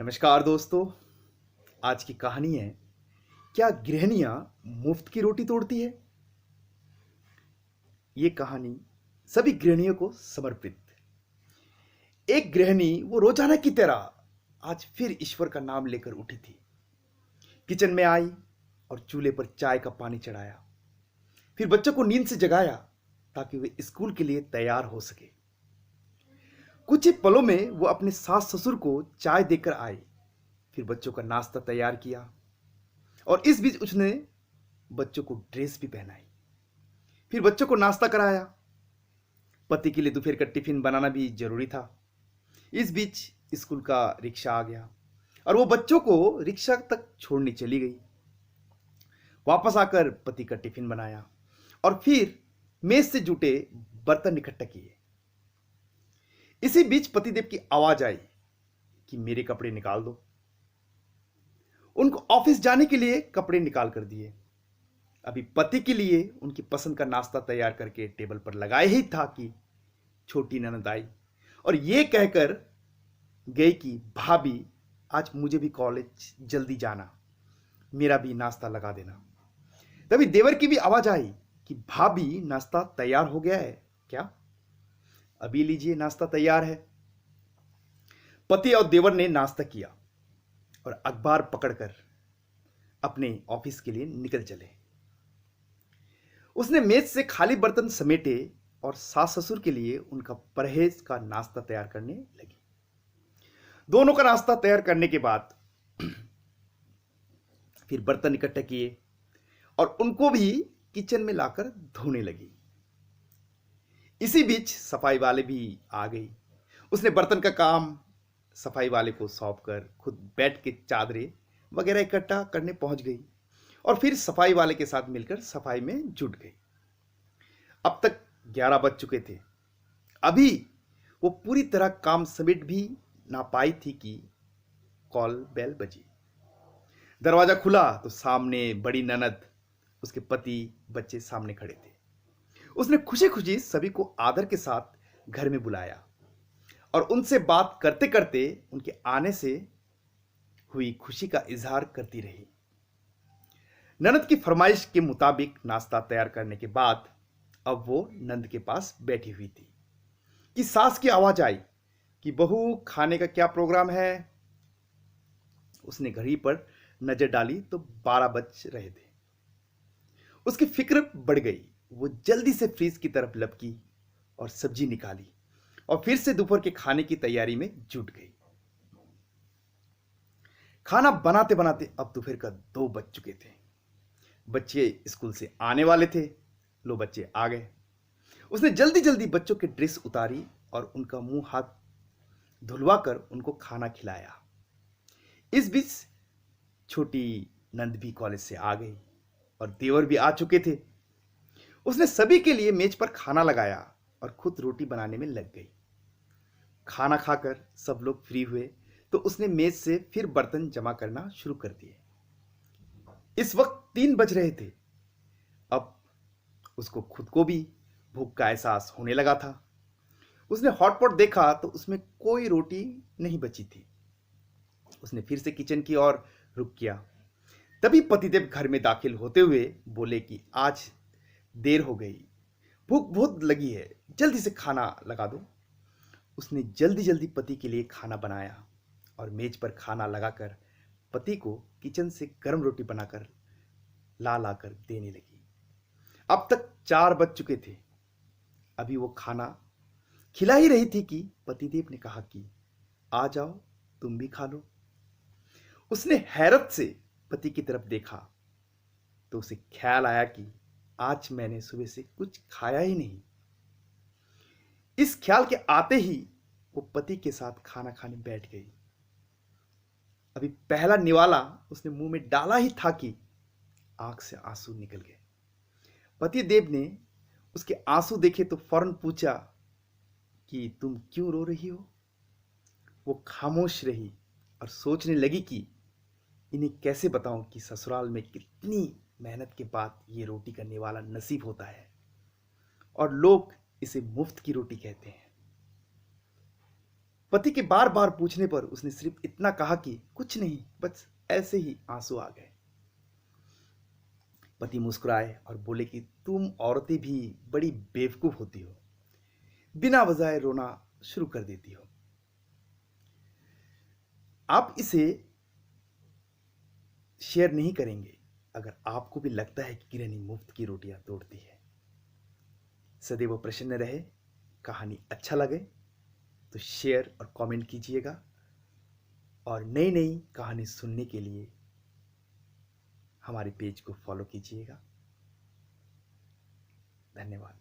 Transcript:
नमस्कार दोस्तों। आज की कहानी है, क्या गृहिणियां मुफ्त की रोटी तोड़ती है। ये कहानी सभी गृहिणियों को समर्पित। एक गृहिणी वो रोजाना की तरह आज फिर ईश्वर का नाम लेकर उठी थी। किचन में आई और चूल्हे पर चाय का पानी चढ़ाया। फिर बच्चों को नींद से जगाया ताकि वे स्कूल के लिए तैयार हो सके। कुछ ही पलों में वो अपने सास ससुर को चाय देकर आई। फिर बच्चों का नाश्ता तैयार किया और इस बीच उसने बच्चों को ड्रेस भी पहनाई। फिर बच्चों को नाश्ता कराया। पति के लिए दोपहर का टिफिन बनाना भी जरूरी था। इस बीच स्कूल का रिक्शा आ गया और वो बच्चों को रिक्शा तक छोड़ने चली गई। वापस आकर पति का टिफिन बनाया और फिर मेज से जुटे बर्तन इकट्ठा किए। इसी बीच पतिदेव की आवाज आई कि मेरे कपड़े निकाल दो। उनको ऑफिस जाने के लिए कपड़े निकाल कर दिए। अभी पति के लिए उनकी पसंद का नाश्ता तैयार करके टेबल पर लगाए ही था कि छोटी ननद आई और ये कहकर गई कि भाभी आज मुझे भी कॉलेज जल्दी जाना, मेरा भी नाश्ता लगा देना। तभी देवर की भी आवाज आई कि भाभी नाश्ता तैयार हो गया है क्या, अभी लीजिए नाश्ता तैयार है। पति और देवर ने नाश्ता किया और अखबार पकड़कर अपने ऑफिस के लिए निकल चले। उसने मेज से खाली बर्तन समेटे और सास ससुर के लिए उनका परहेज का नाश्ता तैयार करने लगी। दोनों का नाश्ता तैयार करने के बाद फिर बर्तन इकट्ठे किए और उनको भी किचन में लाकर धोने लगी। इसी बीच सफाई वाले भी आ गई। उसने बर्तन का काम सफाई वाले को सौंप कर खुद बैठ के चादरें वगैरह इकट्ठा करने पहुंच गई और फिर सफाई वाले के साथ मिलकर सफाई में जुट गई। अब तक 11 बज चुके थे। अभी वो पूरी तरह काम समेट भी ना पाई थी कि कॉल बेल बजी। दरवाजा खुला तो सामने बड़ी ननद, उसके पति, बच्चे सामने खड़े थे। उसने खुशी खुशी सभी को आदर के साथ घर में बुलाया और उनसे बात करते करते उनके आने से हुई खुशी का इजहार करती रही। ननद की फरमाइश के मुताबिक नाश्ता तैयार करने के बाद अब वो नंद के पास बैठी हुई थी कि सास की आवाज आई कि बहू खाने का क्या प्रोग्राम है। उसने घड़ी पर नजर डाली तो 12 बज रहे थे। उसकी फिक्र बढ़ गई। वो जल्दी से फ्रिज की तरफ लपकी और सब्जी निकाली और फिर से दोपहर के खाने की तैयारी में जुट गई। खाना बनाते बनाते अब दोपहर का 2 बज चुके थे। बच्चे स्कूल से आने वाले थे। लो बच्चे आ गए। उसने जल्दी जल्दी बच्चों के ड्रेस उतारी और उनका मुंह हाथ धुलवाकर उनको खाना खिलाया। इस बीच छोटी नंद भी कॉलेज से आ गई और देवर भी आ चुके थे। उसने सभी के लिए मेज पर खाना लगाया और खुद रोटी बनाने में लग गई। खाना खाकर सब लोग फ्री हुए तो उसने मेज से फिर बर्तन जमा करना शुरू कर दिए। इस वक्त 3 बज रहे थे। अब उसको खुद को भी भूख का एहसास होने लगा था। उसने हॉटपॉट देखा तो उसमें कोई रोटी नहीं बची थी। उसने फिर से किचन की ओर रुख किया। तभी पतिदेव घर में दाखिल होते हुए बोले कि आज देर हो गई, भूख बहुत लगी है, जल्दी से खाना लगा दो। उसने जल्दी जल्दी पति के लिए खाना बनाया और मेज पर खाना लगाकर पति को किचन से गर्म रोटी बनाकर ला लाकर देने लगी। अब तक 4 बज चुके थे। अभी वो खाना खिला ही रही थी कि पतिदेव ने कहा कि आ जाओ, तुम भी खा लो। उसने हैरत से पति की तरफ देखा तो उसे ख्याल आया कि आज मैंने सुबह से कुछ खाया ही नहीं। इस ख्याल के आते ही वो पति के साथ खाना खाने बैठ गई। अभी पहला निवाला उसने मुंह में डाला ही था कि आंख से आंसू निकल गए। पति देव ने उसके आंसू देखे तो फौरन पूछा कि तुम क्यों रो रही हो। वो खामोश रही और सोचने लगी कि इन्हें कैसे बताऊं कि ससुराल में कितनी मेहनत के बाद ये रोटी का निवाला नसीब होता है और लोग इसे मुफ्त की रोटी कहते हैं। पति के बार बार पूछने पर उसने सिर्फ इतना कहा कि कुछ नहीं, बस ऐसे ही आंसू आ गए। पति मुस्कुराए और बोले कि तुम औरतें भी बड़ी बेवकूफ होती हो, बिना वजह रोना शुरू कर देती हो। आप इसे शेयर नहीं करेंगे अगर आपको भी लगता है कि गृहिणी मुफ्त की रोटियां तोड़ती है। सदैव प्रसन्न रहे। कहानी अच्छा लगे तो शेयर और कमेंट कीजिएगा, और नई नई कहानी सुनने के लिए हमारे पेज को फॉलो कीजिएगा। धन्यवाद।